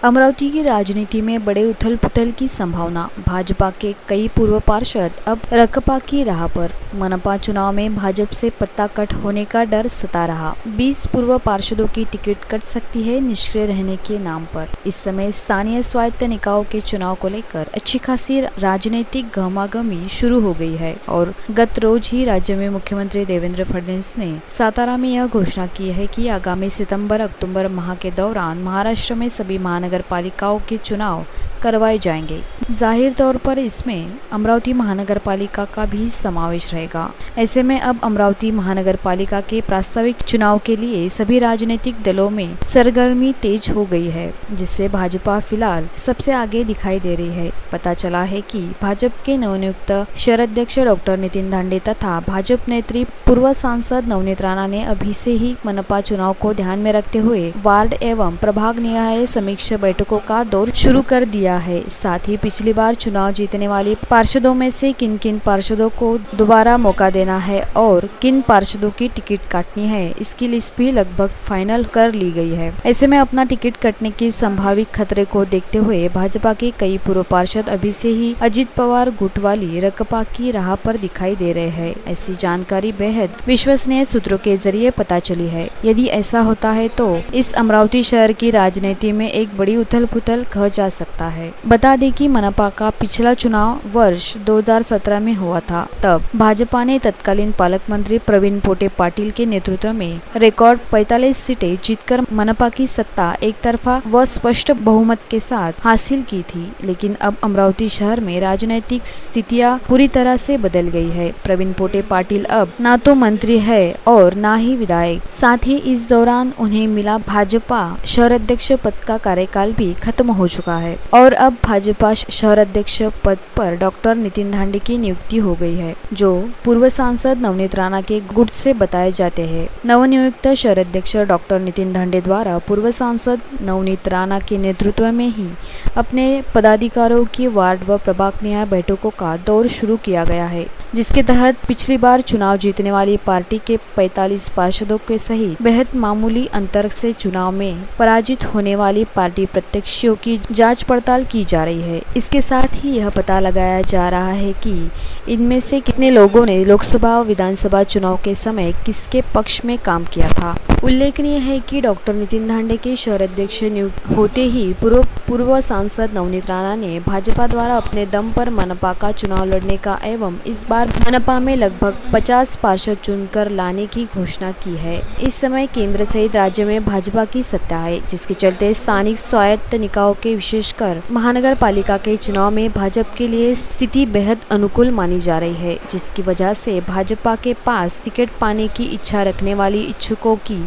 अमरावती की राजनीति में बड़े उथल पुथल की संभावना। भाजपा के कई पूर्व पार्षद अब रकपा की राह पर। मनपा चुनाव में भाजपा से पत्ता कट होने का डर सता रहा। 20 पूर्व पार्षदों की टिकट कट सकती है निष्क्रिय रहने के नाम पर। इस समय स्थानीय स्वायत्त निकायों के चुनाव को लेकर अच्छी खासी राजनीतिक गहमागहमी शुरू हो गई है और गत रोज ही राज्य में मुख्यमंत्री देवेंद्र फडणवीस ने सातारा में यह घोषणा की है कि आगामी सितंबर-अक्टूबर माह के दौरान महाराष्ट्र में सभी महानगर पालिकाओं के चुनाव करवाए जाएंगे। जाहिर तौर पर इसमें अमरावती महानगर पालिका का भी समावेश रहेगा। ऐसे में अब अमरावती महानगर पालिका के प्रास्ताविक चुनाव के लिए सभी राजनीतिक दलों में सरगर्मी तेज हो गई है, जिससे भाजपा फिलहाल सबसे आगे दिखाई दे रही है। पता चला है कि भाजपा के नवनियुक्त शहराध्यक्ष डॉक्टर नितिन धांडे तथा भाजपा नेत्री पूर्व सांसद नवनीत राणा ने अभी से ही मनपा चुनाव को ध्यान में रखते हुए वार्ड एवं प्रभाग निहाय समीक्षा बैठकों का दौर शुरू कर दिया है। साथ ही पिछली बार चुनाव जीतने वाले पार्षदों में से किन किन पार्षदों को दोबारा मौका देना है और किन पार्षदों की टिकट काटनी है, इसकी लिस्ट भी लगभग फाइनल कर ली गई है। ऐसे में अपना टिकट कटने के संभावित खतरे को देखते हुए भाजपा के कई पूर्व पार्षद अभी से ही अजित पवार गुट वाली रकपा की राह पर दिखाई दे रहे हैं। ऐसी जानकारी बेहद विश्वसनीय सूत्रों के जरिए पता चली है। यदि ऐसा होता है तो इस अमरावती शहर की राजनीति में एक बड़ी उथल पुथल कहा जा सकता है। बता दें कि मनपा का पिछला चुनाव वर्ष 2017 में हुआ था। तब भाजपा ने तत्कालीन पालक मंत्री प्रवीण पोटे पाटिल के नेतृत्व में रिकॉर्ड 45 सीटें जीतकर मनपा की सत्ता एक तरफा व स्पष्ट बहुमत के साथ हासिल की थी। लेकिन अब अमरावती शहर में राजनीतिक स्थितियां पूरी तरह से बदल गई है। प्रवीण पोटे पाटिल अब ना तो मंत्री है और ना ही विधायक। साथ ही इस दौरान उन्हें मिला भाजपा शहर अध्यक्ष पद का कार्यकाल भी खत्म हो चुका है और अब भाजपा शहर अध्यक्ष पद पर डॉक्टर नितिन धांडे की नियुक्ति हो गई है, जो पूर्व सांसद नवनीत राणा के गुट से बताए जाते हैं। नवनियुक्त शहर अध्यक्ष डॉक्टर नितिन धांडे द्वारा पूर्व सांसद नवनीत राणा के नेतृत्व में ही अपने पदाधिकारियों की वार्ड व प्रभाग निहाय बैठकों का दौर शुरू किया गया है, जिसके तहत पिछली बार चुनाव जीतने वाली पार्टी के 45 पार्षदों के सहित बेहद मामूली अंतर से चुनाव में पराजित होने वाली पार्टी प्रत्याशियों की जांच पड़ताल की जा रही है। इसके साथ ही यह पता लगाया जा रहा है कि इनमें से कितने लोगों ने लोकसभा और विधानसभा चुनाव के समय किसके पक्ष में काम किया था। उल्लेखनीय है कि डॉक्टर नितिन धांडे के शहर अध्यक्ष नियुक्त होते ही पूर्व सांसद नवनीत राणा ने भाजपा द्वारा अपने दम पर मनपा का चुनाव लड़ने का एवं इस बार मनपा में लगभग 50 पार्षद चुनकर लाने की घोषणा की है। इस समय केंद्र सहित राज्य में भाजपा की सत्ता है, जिसके चलते स्थानिक स्वायत्त निकायों के विशेषकर महानगर पालिका के चुनाव में भाजपा के लिए स्थिति बेहद अनुकूल मानी जा रही है, जिसकी वजह से भाजपा के पास टिकट पाने की इच्छा रखने वाली इच्छुकों की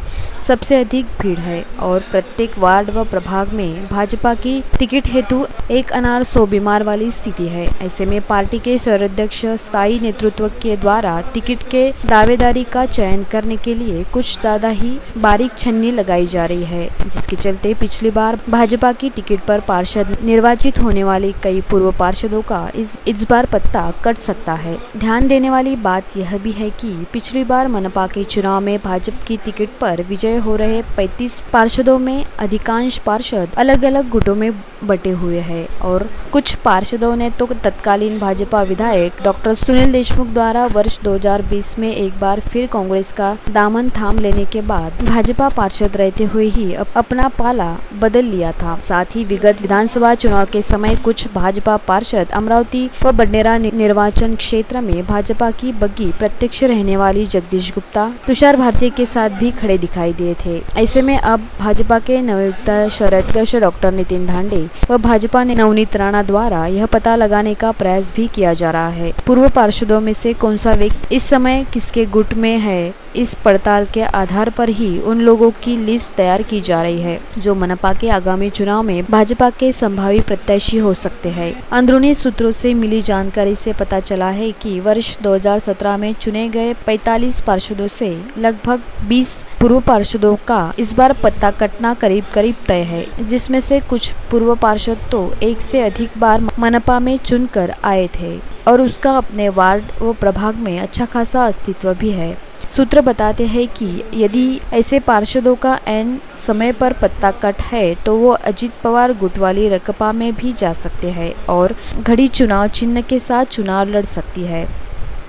सबसे अधिक भीड़ है और प्रत्येक वार्ड व प्रभाग में भाजपा की टिकट हेतु एक अनार 100 बीमार वाली स्थिति है। ऐसे में पार्टी के शहर अध्यक्ष स्थायी नेतृत्व के द्वारा टिकट के दावेदारी का चयन करने के लिए कुछ ज्यादा ही बारीक छन्नी लगाई जा रही है, जिसके चलते पिछली बार भाजपा की टिकट पर पार्षद निर्वाचित होने वाले कई पूर्व पार्षदों का इस बार पत्ता कट सकता है। ध्यान देने वाली बात यह भी है कि पिछली बार मनपा के चुनाव में भाजपा की टिकट पर विजय हो रहे 35 पार्षदों में अधिकांश पार्षद अलग अलग गुटों में बटे हुए हैं और कुछ पार्षदों ने तो तत्कालीन भाजपा विधायक डॉक्टर सुनील देशमुख द्वारा वर्ष 2020 में एक बार फिर कांग्रेस का दामन थाम लेने के बाद भाजपा पार्षद रहते हुए ही अपना पाला बदल लिया था। साथ ही विगत विधानसभा चुनाव के समय कुछ भाजपा पार्षद अमरावती व बडनेरा निर्वाचन क्षेत्र में भाजपा की बग्गी प्रत्यक्ष रहने वाली जगदीश गुप्ता, तुषार भारती के साथ भी खड़े दिखाई दिए थे। ऐसे में अब भाजपा के नवनियुक्त शहर अध्यक्ष डॉक्टर नितिन धांडे व भाजपा ने नवनीत राणा द्वारा यह पता लगाने का प्रयास भी किया जा रहा है पूर्व पार्षदों में से कौन सा व्यक्ति इस समय किसके गुट में है। इस पड़ताल के आधार पर ही उन लोगों की लिस्ट तैयार की जा रही है जो मनपा के आगामी चुनाव में भाजपा के संभावित प्रत्याशी हो सकते हैं। अंदरूनी सूत्रों से मिली जानकारी से पता चला है कि वर्ष 2017 में चुने गए 45 पार्षदों से लगभग 20 पूर्व पार्षदों का इस बार पत्ता कटना करीब करीब तय है, जिसमें से कुछ पूर्व पार्षद तो एक से अधिक बार मनपा में चुनकर आए थे और उसका अपने वार्ड व प्रभाग में अच्छा खासा अस्तित्व भी है। सूत्र बताते हैं कि यदि ऐसे पार्षदों का ऐन समय पर पत्ता कट है तो वो अजित पवार गुट वाली रकपा में भी जा सकते हैं और घड़ी चुनाव चिन्ह के साथ चुनाव लड़ सकती है।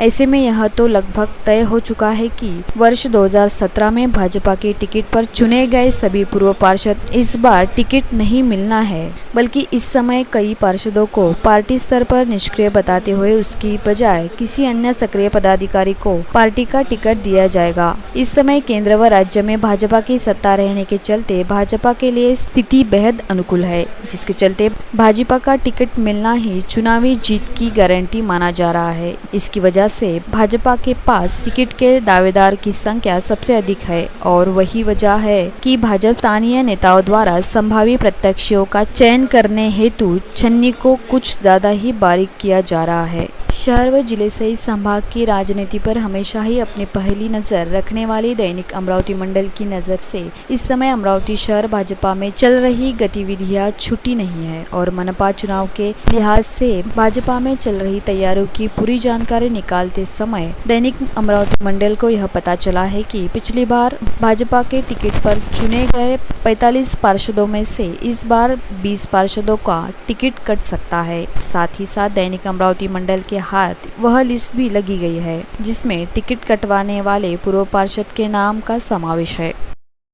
ऐसे में यह तो लगभग तय हो चुका है कि वर्ष 2017 में भाजपा की टिकट पर चुने गए सभी पूर्व पार्षद इस बार टिकट नहीं मिलना है, बल्कि इस समय कई पार्षदों को पार्टी स्तर पर निष्क्रिय बताते हुए उसकी बजाय किसी अन्य सक्रिय पदाधिकारी को पार्टी का टिकट दिया जाएगा। इस समय केंद्र व राज्य में भाजपा की सत्ता रहने के चलते भाजपा के लिए स्थिति बेहद अनुकूल है, जिसके चलते भाजपा का टिकट मिलना ही चुनावी जीत की गारंटी माना जा रहा है। इसकी वजह से भाजपा के पास टिकट के दावेदार की संख्या सबसे अधिक है और वही वजह है कि भाजपा स्थानीय नेताओं द्वारा संभावित प्रत्याशियों का चयन करने हेतु छन्नी को कुछ ज्यादा ही बारीक किया जा रहा है। शहर व जिले सहित संभाग की राजनीति पर हमेशा ही अपनी पहली नजर रखने वाली दैनिक अमरावती मंडल की नजर से इस समय अमरावती शहर भाजपा में चल रही गतिविधियां छुट्टी नहीं है और मनपा चुनाव के लिहाज से भाजपा में चल रही तैयारियों की पूरी जानकारी निकालते समय दैनिक अमरावती मंडल को यह पता चला है कि पिछली बार भाजपा के टिकट पर चुने गए 45 पार्षदों में से इस बार 20 पार्षदों का टिकट कट सकता है। साथ ही साथ दैनिक अमरावती मंडल के हाथ वह लिस्ट भी लगी गई है जिसमें टिकट कटवाने वाले पूर्व पार्षद के नाम का समावेश है।